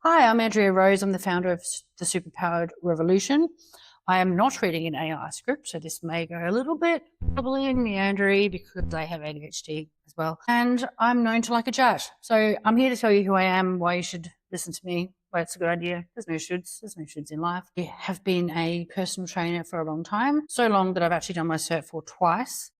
Hi, I'm Andria Rose. I'm the founder of the Superpowered Revolution. I am not reading an AI script, so this may go a little bit probably in meandery because I have ADHD as well. And I'm known to like a chat. So I'm here to tell you who I am, why you should listen to me, why it's a good idea. There's no shoulds. There's no shoulds in life. I have been a personal trainer for a long time, so long that I've actually done my cert for twice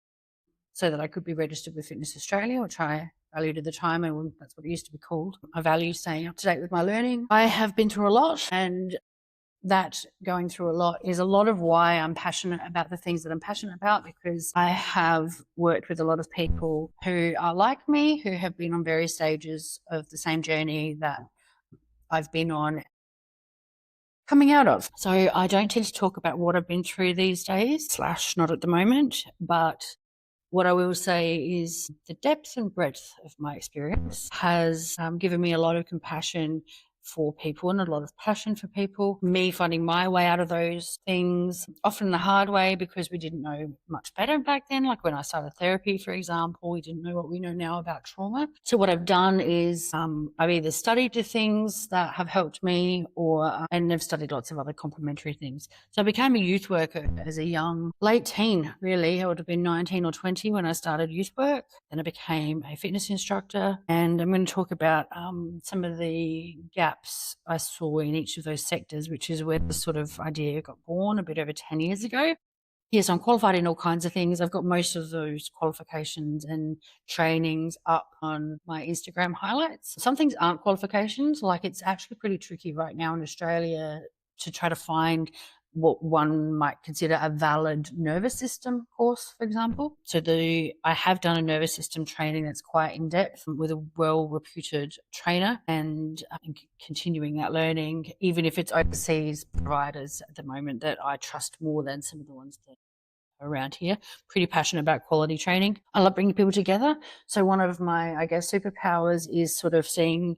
so that I could be registered with Fitness Australia, which I valued at the time, and that's what it used to be called. I value staying up to date with my learning. I have been through a lot, and that going through a lot is a lot of why I'm passionate about the things that I'm passionate about, because I have worked with a lot of people who are like me, who have been on various stages of the same journey that I've been on coming out of. So I don't tend to talk about what I've been through these days, slash not at the moment, but what I will say is the depth and breadth of my experience has given me a lot of compassion for people and a lot of passion for people. Me finding my way out of those things, often the hard way because we didn't know much better back then. Like when I started therapy, for example, we didn't know what we know now about trauma. So what I've done is I've either studied the things that have helped me and I've studied lots of other complementary things. So I became a youth worker as a young, late teen, really. I would have been 19 or 20 when I started youth work. Then I became a fitness instructor. And I'm going to talk about some of the gaps I saw in each of those sectors, which is where the sort of idea got born a bit over 10 years ago. Yes, I'm qualified in all kinds of things. I've got most of those qualifications and trainings up on my Instagram highlights. Some things aren't qualifications. Like it's actually pretty tricky right now in Australia to try to find what one might consider a valid nervous system course, for example. So I have done a nervous system training that's quite in depth with a well-reputed trainer, and I'm continuing that learning, even if it's overseas providers at the moment that I trust more than some of the ones that are around here. Pretty passionate about quality training. I love bringing people together. So one of my, I guess, superpowers is sort of seeing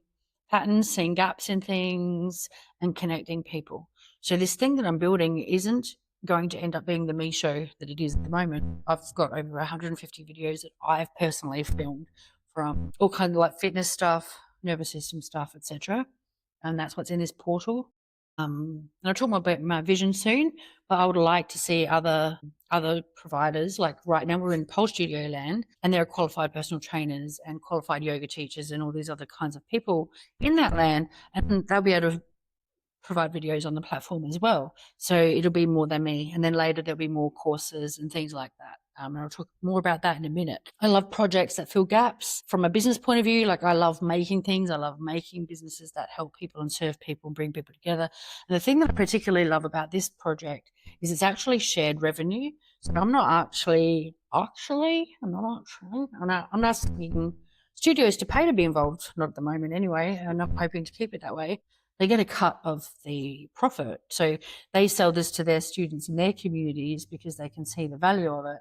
patterns, seeing gaps in things, and connecting people. So this thing that I'm building isn't going to end up being the me show that it is at the moment. I've got over 150 videos that I've personally filmed from all kinds of like fitness stuff, nervous system stuff, etc. And that's what's in this portal. And I'll talk more about my vision soon, but I would like to see other providers. Like right now we're in pole studio land, and there are qualified personal trainers and qualified yoga teachers and all these other kinds of people in that land, and they'll be able to provide videos on the platform as well. So it'll be more than me. And then later there'll be more courses and things like that. And I'll talk more about that in a minute. I love projects that fill gaps from a business point of view. Like I love making things. I love making businesses that help people and serve people and bring people together. And the thing that I particularly love about this project is it's actually shared revenue. So I'm not asking studios to pay to be involved. Not at the moment anyway. And I'm hoping to keep it that way. They get a cut of the profit. So they sell this to their students in their communities because they can see the value of it.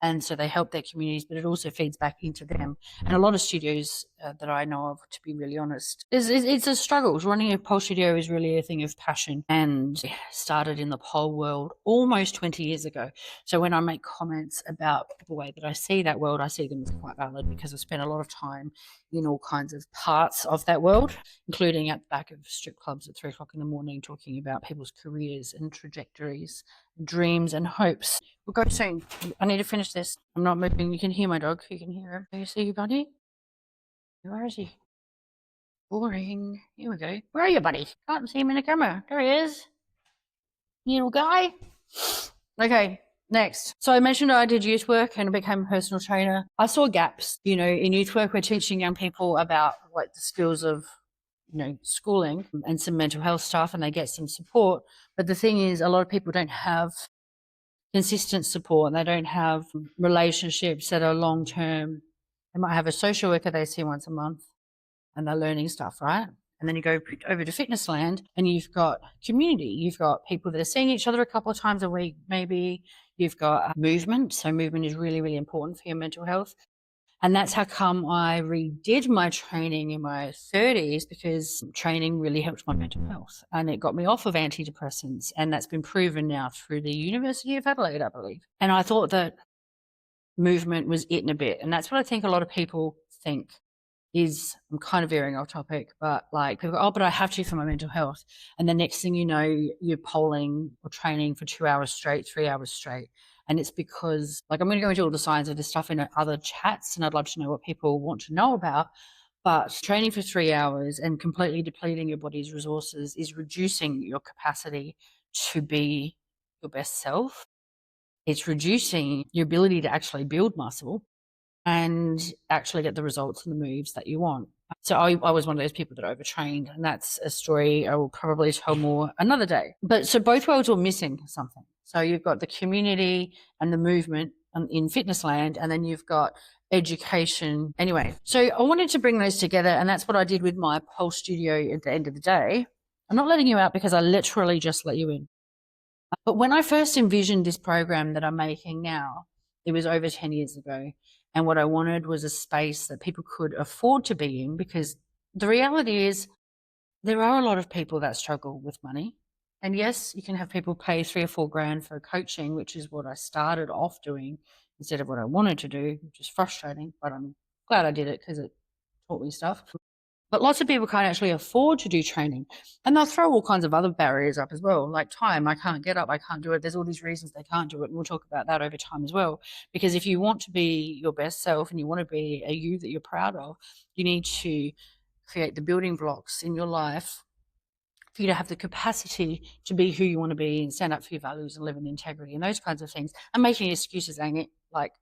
And so they help their communities, but it also feeds back into them. And a lot of studios that I know of, to be really honest, it's a struggle. Running a pole studio is really a thing of passion, and started in the pole world almost 20 years ago. So when I make comments about the way that I see that world, I see them as quite valid because I've spent a lot of time in all kinds of parts of that world, including at the back of strip clubs at 3 o'clock in the morning, talking about people's careers and trajectories, dreams and hopes. We'll go soon. I need to finish this. I'm not moving. You can hear my dog. You can hear him. Do you see you, buddy? Where is he? Boring. Here we go. Where are you, buddy? Can't see him in the camera. There he is. Little guy. Okay, next. So I mentioned I did youth work and became a personal trainer. I saw gaps. In youth work, we're teaching young people about like the skills of schooling and some mental health stuff, and they get some support. But the thing is, a lot of people don't have consistent support. They don't have relationships that are long term. They might have a social worker they see once a month and they're learning stuff, right? And then you go over to fitness land and you've got community. You've got people that are seeing each other a couple of times a week, maybe. You've got movement. So movement is really, really important for your mental health. And that's how come I redid my training in my 30s, because training really helped my mental health and it got me off of antidepressants. And that's been proven now through the University of Adelaide, I believe. And I thought that movement was it in a bit. And that's what I think a lot of people think. is, I'm kind of veering off topic, but like people go, oh, but I have to for my mental health. And the next thing you know, you're polling or training for 2 hours straight, 3 hours straight. And it's because, like, I'm going to go into all the science of this stuff in other chats, and I'd love to know what people want to know about. But training for 3 hours and completely depleting your body's resources is reducing your capacity to be your best self. It's reducing your ability to actually build muscle and actually get the results and the moves that you want. So I was one of those people that overtrained, and that's a story I will probably tell more another day. But so both worlds were missing something. So you've got the community and the movement in fitness land, and then you've got education. Anyway, so I wanted to bring those together, and that's what I did with my pole studio at the end of the day. I'm not letting you out because I literally just let you in. But when I first envisioned this program that I'm making now, it was over 10 years ago. And what I wanted was a space that people could afford to be in, because the reality is there are a lot of people that struggle with money. And yes, you can have people pay 3 or 4 grand for coaching, which is what I started off doing instead of what I wanted to do, which is frustrating, but I'm glad I did it because it taught me stuff. But lots of people can't actually afford to do training, and they'll throw all kinds of other barriers up as well, like time. I can't get up, I can't do it. There's all these reasons they can't do it, and we'll talk about that over time as well. Because if you want to be your best self and you want to be a you that you're proud of, you need to create the building blocks in your life for you to have the capacity to be who you want to be and stand up for your values and live in integrity and those kinds of things. And making excuses, like,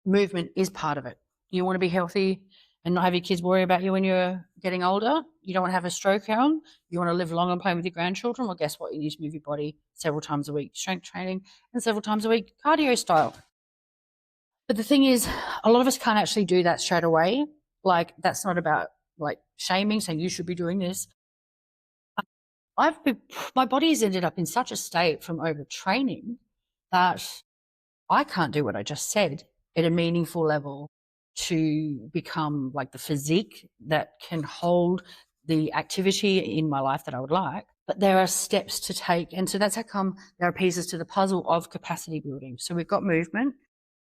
movement is part of it. You want to be healthy and not have your kids worry about you when you're getting older. You don't want to have a stroke young. You want to live long and play with your grandchildren. Well, guess what? You need to move your body several times a week, strength training, and several times a week, cardio style. But the thing is, a lot of us can't actually do that straight away. Like, that's not about like shaming, saying you should be doing this. My body's ended up in such a state from overtraining that I can't do what I just said at a meaningful level to become like the physique that can hold the activity in my life that I would like. But there are steps to take. And so that's how come there are pieces to the puzzle of capacity building. So we've got movement,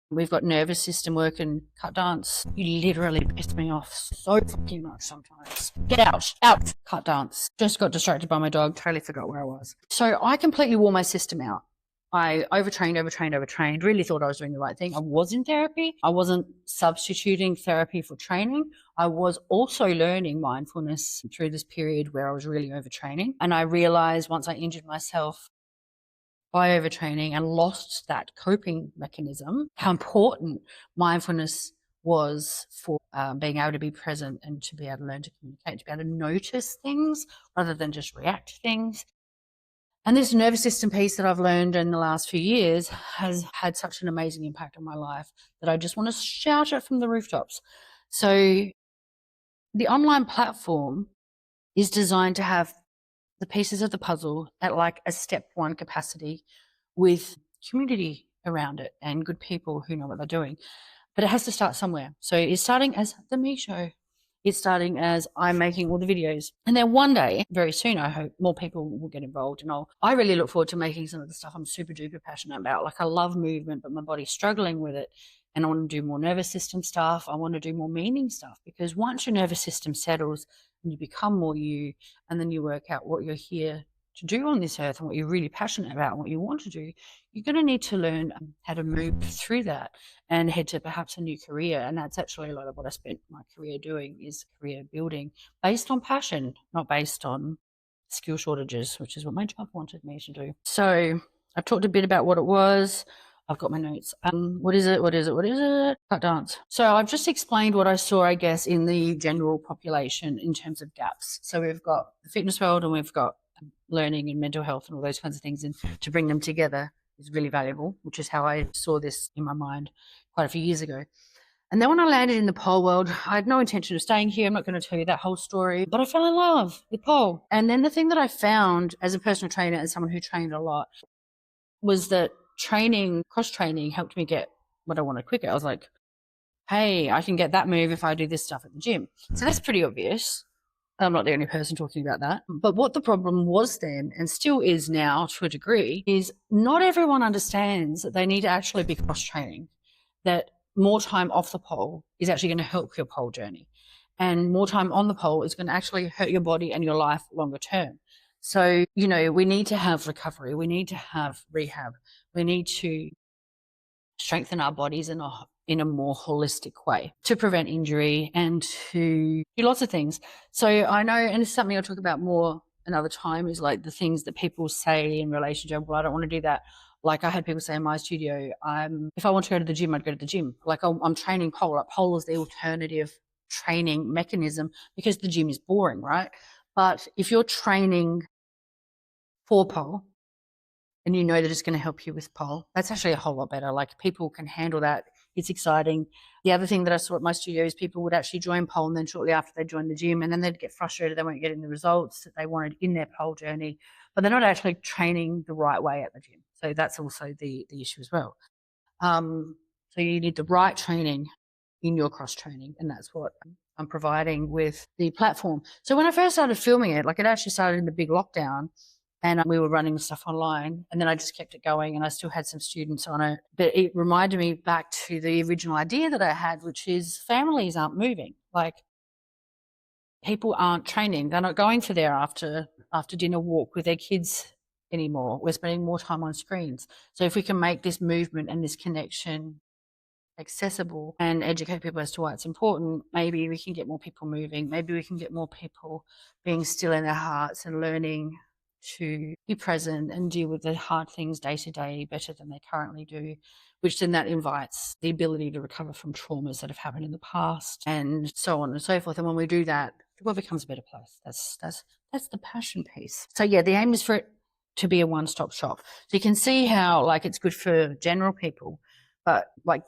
we've got nervous system work, and cut dance. You literally piss me off so fucking much sometimes. Get out, cut dance. Just got distracted by my dog, totally forgot where I was. So I completely wore my system out. I overtrained, really thought I was doing the right thing. I was in therapy. I wasn't substituting therapy for training. I was also learning mindfulness through this period where I was really overtraining. And I realized once I injured myself by overtraining and lost that coping mechanism, how important mindfulness was for being able to be present and to be able to learn to communicate, to be able to notice things rather than just react to things. And this nervous system piece that I've learned in the last few years has had such an amazing impact on my life that I just want to shout it from the rooftops. So the online platform is designed to have the pieces of the puzzle at like a step 1 capacity with community around it and good people who know what they're doing. But it has to start somewhere. So it's starting as the me show. It's starting as I'm making all the videos. And then one day, very soon, I hope more people will get involved. And I really look forward to making some of the stuff I'm super duper passionate about. Like, I love movement, but my body's struggling with it. And I want to do more nervous system stuff. I want to do more meaning stuff, because once your nervous system settles and you become more you, and then you work out what you're here to do on this earth and what you're really passionate about and what you want to do, you're going to need to learn how to move through that and head to perhaps a new career. And that's actually a lot of what I spent my career doing, is career building based on passion, not based on skill shortages, which is what my job wanted me to do. So I've talked a bit about what it was. I've got my notes. What is it? Cut dance. So I've just explained what I saw, I guess, in the general population in terms of gaps. So we've got the fitness world and we've got learning and mental health and all those kinds of things, and to bring them together is really valuable, which is how I saw this in my mind quite a few years ago. And then when I landed in the pole world, I had no intention of staying here. I'm not going to tell you that whole story, but I fell in love with pole. And then the thing that I found as a personal trainer and someone who trained a lot was that cross training helped me get what I wanted quicker. I was like, hey, I can get that move if I do this stuff at the gym. So that's pretty obvious. I'm not the only person talking about that. But what the problem was then, and still is now to a degree, is not everyone understands that they need to actually be cross-training, that more time off the pole is actually going to help your pole journey. And more time on the pole is going to actually hurt your body and your life longer term. So, we need to have recovery. We need to have rehab. We need to strengthen our bodies in a more holistic way to prevent injury and to do lots of things. So I know, and it's something I'll talk about more another time, is like the things that people say in relation to, well, I don't want to do that. Like I had people say in my studio, if I want to go to the gym, I'd go to the gym. Like I'm training pole. Like pole is the alternative training mechanism because the gym is boring, right? But if you're training for pole, and that it's going to help you with pole, that's actually a whole lot better. Like people can handle that. It's exciting. The other thing that I saw at my studio is people would actually join pole, and then shortly after they join the gym, and then they'd get frustrated they weren't getting the results that they wanted in their pole journey, but they're not actually training the right way at the gym. So that's also the issue as well. So you need the right training in your cross training, and that's what I'm providing with the platform. So when I first started filming it, like it actually started in the big lockdown, and we were running stuff online, and then I just kept it going, and I still had some students on it. But it reminded me back to the original idea that I had, which is families aren't moving. Like people aren't training. They're not going for their after dinner walk with their kids anymore. We're spending more time on screens. So if we can make this movement and this connection accessible and educate people as to why it's important, maybe we can get more people moving. Maybe we can get more people being still in their hearts and learning to be present and deal with the hard things day to day better than they currently do, which then that invites the ability to recover from traumas that have happened in the past and so on and so forth. And when we do that, the world becomes a better place. That's the passion piece. So yeah, the aim is for it to be a one-stop shop. So you can see how like it's good for general people, but like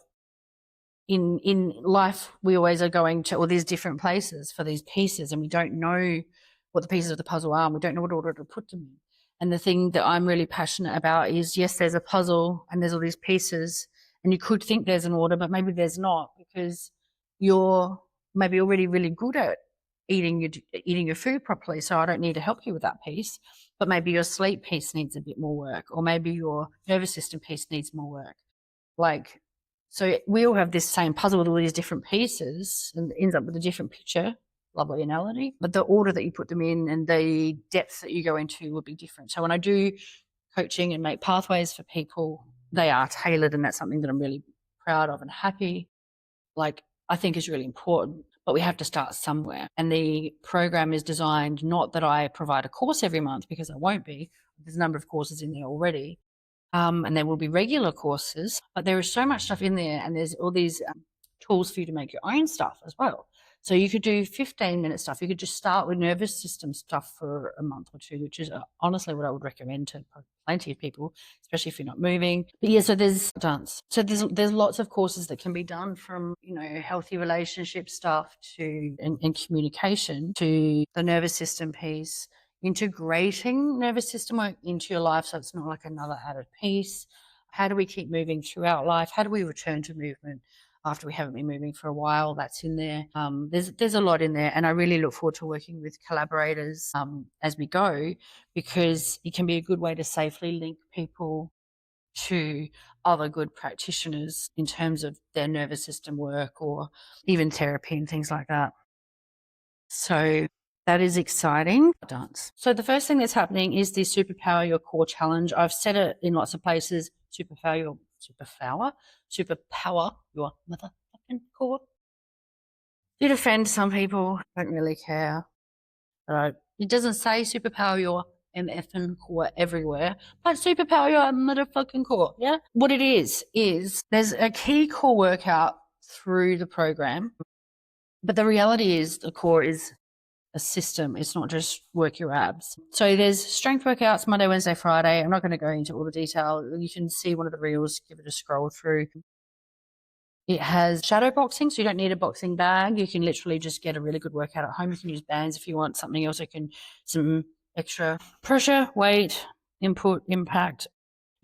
in life, we always are going to all these different places for these pieces, and we don't know what the pieces of the puzzle are, and we don't know what order to put them in. And the thing that I'm really passionate about is, yes, there's a puzzle and there's all these pieces, and you could think there's an order, but maybe there's not, because you're maybe already really good at eating your food properly. So I don't need to help you with that piece, but maybe your sleep piece needs a bit more work, or maybe your nervous system piece needs more work. Like, so we all have this same puzzle with all these different pieces, and it ends up with a different picture. Lovely analogy, but the order that you put them in and the depth that you go into will be different. So when I do coaching and make pathways for people, they are tailored, and that's something that I'm really proud of and happy. Like I think is really important, but we have to start somewhere. And the program is designed not that I provide a course every month, because I won't be. There's a number of courses in there already. And there will be regular courses, but there is so much stuff in there, and there's all these tools for you to make your own stuff as well. So you could do 15-minute stuff. You could just start with nervous system stuff for a month or two, which is honestly what I would recommend to plenty of people, especially if you're not moving. But yeah, so there's dance. So there's lots of courses that can be done, from healthy relationship stuff to and communication to the nervous system piece, integrating nervous system work into your life so it's not like another added piece. How do we keep moving throughout life? How do we return to movement after we haven't been moving for a while? That's in there. There's a lot in there, and I really look forward to working with collaborators as we go, because it can be a good way to safely link people to other good practitioners in terms of their nervous system work, or even therapy and things like that. So that is exciting. Dance. So the first thing that's happening is the Superpower Your Core Challenge. I've said it in lots of places. Superpower your motherfucking core. Did offend some people. Don't really care. It doesn't say superpower your MFN core everywhere, but superpower your motherfucking core. Yeah. What it is there's a key core workout through the program, but the reality is the core is a system. It's not just work your abs. So there's strength workouts Monday, Wednesday, Friday. I'm not going to go into all the detail. You can see one of the reels, give it a scroll through. It has shadow boxing, so you don't need a boxing bag. You can literally just get a really good workout at home. You can use bands if you want something else. Some extra pressure, weight, input, impact.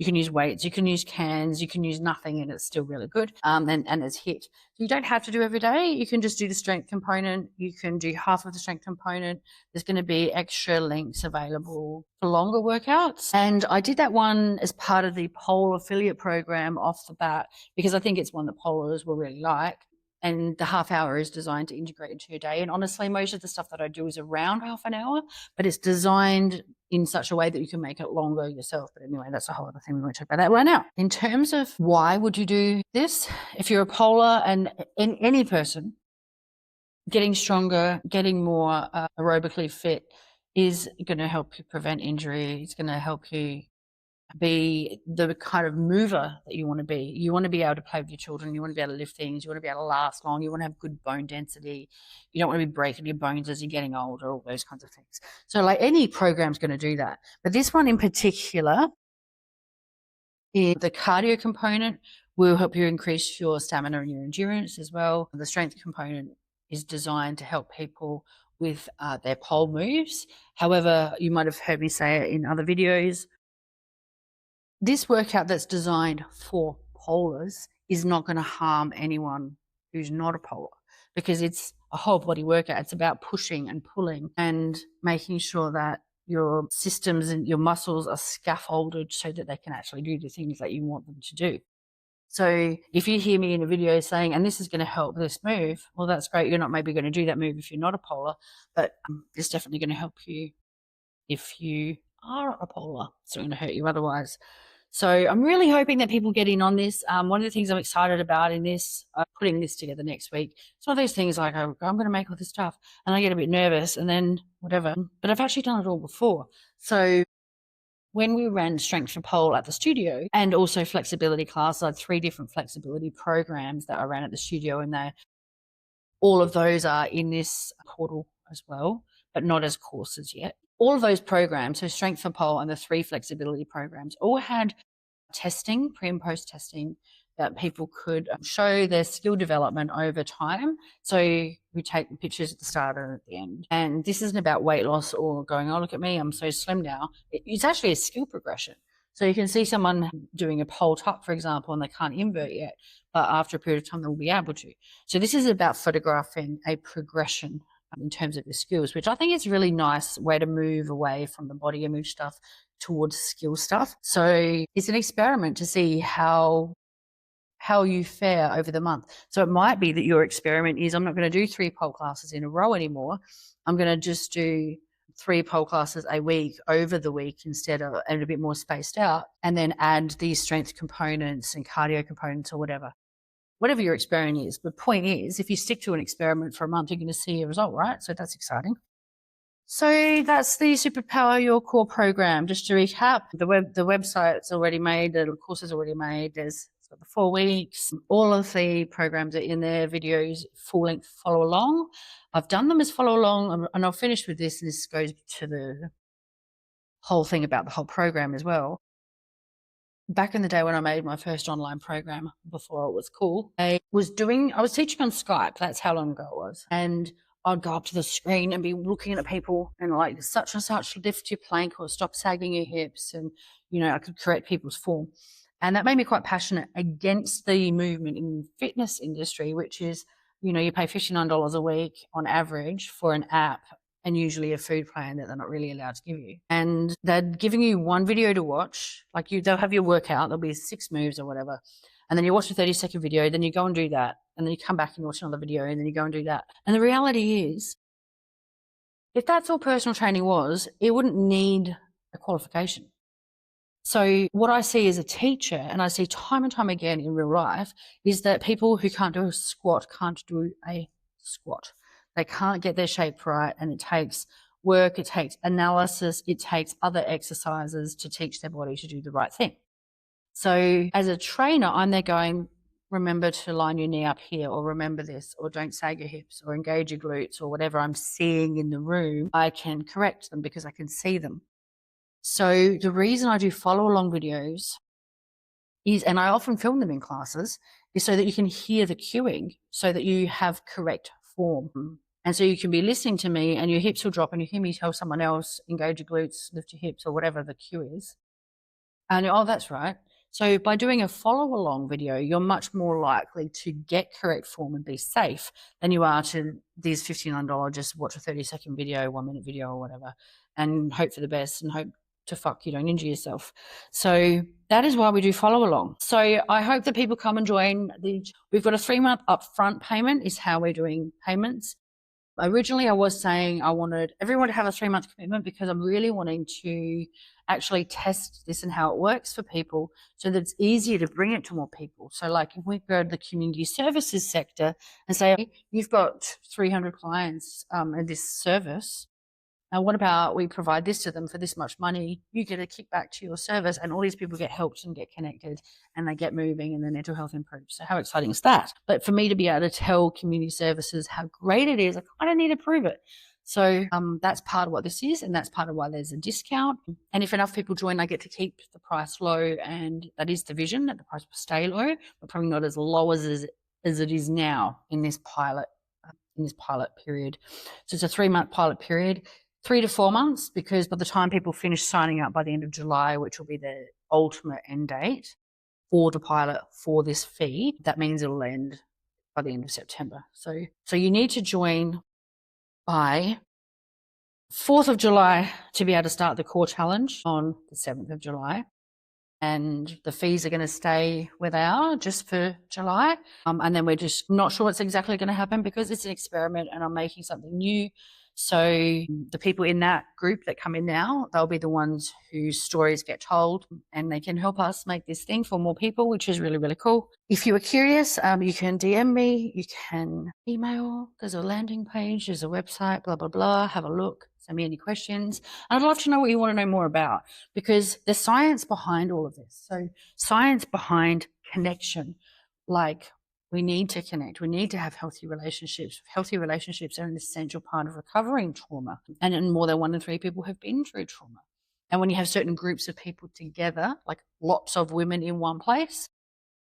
You can use weights, you can use cans, you can use nothing, and it's still really good. And it's HIIT. So you don't have to do every day. You can just do the strength component. You can do half of the strength component. There's going to be extra links available for longer workouts. And I did that one as part of the Pole affiliate program off the bat, because I think it's one that polers will really like. And the half hour is designed to integrate into your day. And honestly, most of the stuff that I do is around half an hour, but it's designed in such a way that you can make it longer yourself. But anyway, that's a whole other thing. We won't talk about that right now. In terms of why would you do this? If you're a polar, and any person, getting stronger, getting more aerobically fit is going to help you prevent injury. It's going to help you be the kind of mover that you want to be. You want to be able to play with your children. You want to be able to lift things. You want to be able to last long. You want to have good bone density. You don't want to be breaking your bones as you're getting older, all those kinds of things. So like any program's going to do that. But this one in particular, the cardio component will help you increase your stamina and your endurance as well. The strength component is designed to help people with their pole moves. However, you might have heard me say it in other videos, this workout that's designed for polars is not going to harm anyone who's not a polar, because it's a whole body workout. It's about pushing and pulling and making sure that your systems and your muscles are scaffolded so that they can actually do the things that you want them to do. So if you hear me in a video saying, and this is going to help this move, well, that's great. You're not maybe going to do that move if you're not a polar, but it's definitely going to help you if you are a polar. It's not going to hurt you otherwise. So I'm really hoping that people get in on this. One of the things I'm excited about in this, putting this together next week, it's one of those things like, I'm going to make all this stuff, and I get a bit nervous and then whatever. But I've actually done it all before. So when we ran Strength for Pole at the studio, and also flexibility classes, I had 3 different flexibility programs that I ran at the studio, and all of those are in this portal as well, but not as courses yet. All of those programs, so Strength for Pole and the 3 flexibility programs, all had testing, pre and post testing, that people could show their skill development over time. So we take pictures at the start and at the end. And this isn't about weight loss or going, oh, look at me, I'm so slim now. It's actually a skill progression. So you can see someone doing a pole tuck, for example, and they can't invert yet, but after a period of time, they'll be able to. So this is about photographing a progression in terms of your skills, which I think is a really nice way to move away from the body image stuff towards skill stuff. So it's an experiment to see how you fare over the month. So it might be that your experiment is, I'm not going to do 3 pole classes in a row anymore. I'm going to just do 3 pole classes a week over the week instead of, and a bit more spaced out, and then add these strength components and cardio components or whatever your experiment is. The point is, if you stick to an experiment for a month, you're going to see a result, right? So that's exciting. So that's the Superpower Your Core program. Just to recap, the website's already made, the course is already made. It's got the 4 weeks. All of the programs are in there, videos, full length follow along. I've done them as follow along, and I'll finish with this. This goes to the whole thing about the whole program as well. Back in the day when I made my first online program, before it was cool, I was teaching on Skype. That's how long ago it was. And I'd go up to the screen and be looking at people and like, such and such, lift your plank or stop sagging your hips. And, I could correct people's form. And that made me quite passionate against the movement in the fitness industry, which is, you pay $59 a week on average for an app, and usually a food plan that they're not really allowed to give you. And they're giving you one video to watch. Like they'll have your workout, there'll be 6 moves or whatever. And then you watch a 30-second video, then you go and do that. And then you come back and watch another video, and then you go and do that. And the reality is, if that's all personal training was, it wouldn't need a qualification. So what I see as a teacher, and I see time and time again in real life, is that people who can't do a squat can't do a squat. They can't get their shape right, and it takes work, it takes analysis, it takes other exercises to teach their body to do the right thing. So as a trainer, I'm there going, remember to line your knee up here, or remember this, or don't sag your hips, or engage your glutes, or whatever I'm seeing in the room, I can correct them because I can see them. So the reason I do follow along videos is, and I often film them in classes, is so that you can hear the cueing, so that you have correct form. And so you can be listening to me and your hips will drop and you hear me tell someone else, engage your glutes, lift your hips, or whatever the cue is. And oh, that's right. So by doing a follow along video, you're much more likely to get correct form and be safe than you are to these $59, just watch a 30-second video, 1 minute video or whatever, and hope for the best and hope to fuck you don't injure yourself. So that is why we do follow along. So I hope that people come and join. We've got a 3-month upfront payment is how we're doing payments. Originally, I was saying I wanted everyone to have a 3-month commitment because I'm really wanting to actually test this and how it works for people so that it's easier to bring it to more people. So like if we go to the community services sector and say, okay, you've got 300 clients in this service. Now, what about we provide this to them for this much money? You get a kickback to your service, and all these people get helped and get connected, and they get moving, and their mental health improves. So, how exciting is that? But for me to be able to tell community services how great it is, I kind of need to prove it. So that's part of what this is, and that's part of why there's a discount. And if enough people join, I get to keep the price low, and that is the vision, that the price will stay low, but probably not as low as it is now in this pilot period. So it's a 3-month pilot period. 3 to 4 months, because by the time people finish signing up by the end of July, which will be the ultimate end date for the pilot for this fee, that means it'll end by the end of September. So you need to join by 4th of July to be able to start the core challenge on the 7th of July. And the fees are going to stay where they are just for July. And then we're just not sure what's exactly going to happen because it's an experiment and I'm making something new. So the people in that group that come in now, they'll be the ones whose stories get told and they can help us make this thing for more people, which is really, really cool. If you are curious, you can DM me, you can email, there's a landing page, there's a website, blah, blah, blah, have a look, send me any questions. And I'd love to know what you want to know more about because there's science behind all of this. So science behind connection, like we need to connect. We need to have healthy relationships. Healthy relationships are an essential part of recovering trauma. And more than 1 in 3 people have been through trauma. And when you have certain groups of people together, like lots of women in one place,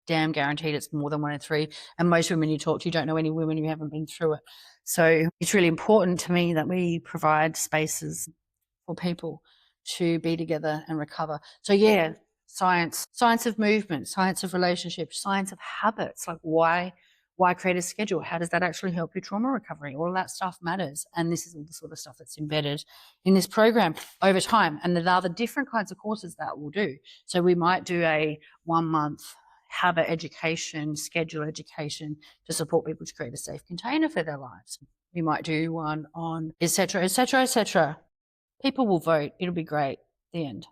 damn guaranteed it's more than 1 in 3. And most women you talk to, you don't know any women who haven't been through it. So it's really important to me that we provide spaces for people to be together and recover. So yeah, science of movement, science of relationships, science of habits, like why create a schedule? How does that actually help your trauma recovery? All of that stuff matters. And this is all the sort of stuff that's embedded in this program over time. And there are the different kinds of courses that we'll do. So we might do a 1-month habit education, schedule education to support people to create a safe container for their lives. We might do one on et cetera, et cetera, et cetera. People will vote. It'll be great. The end.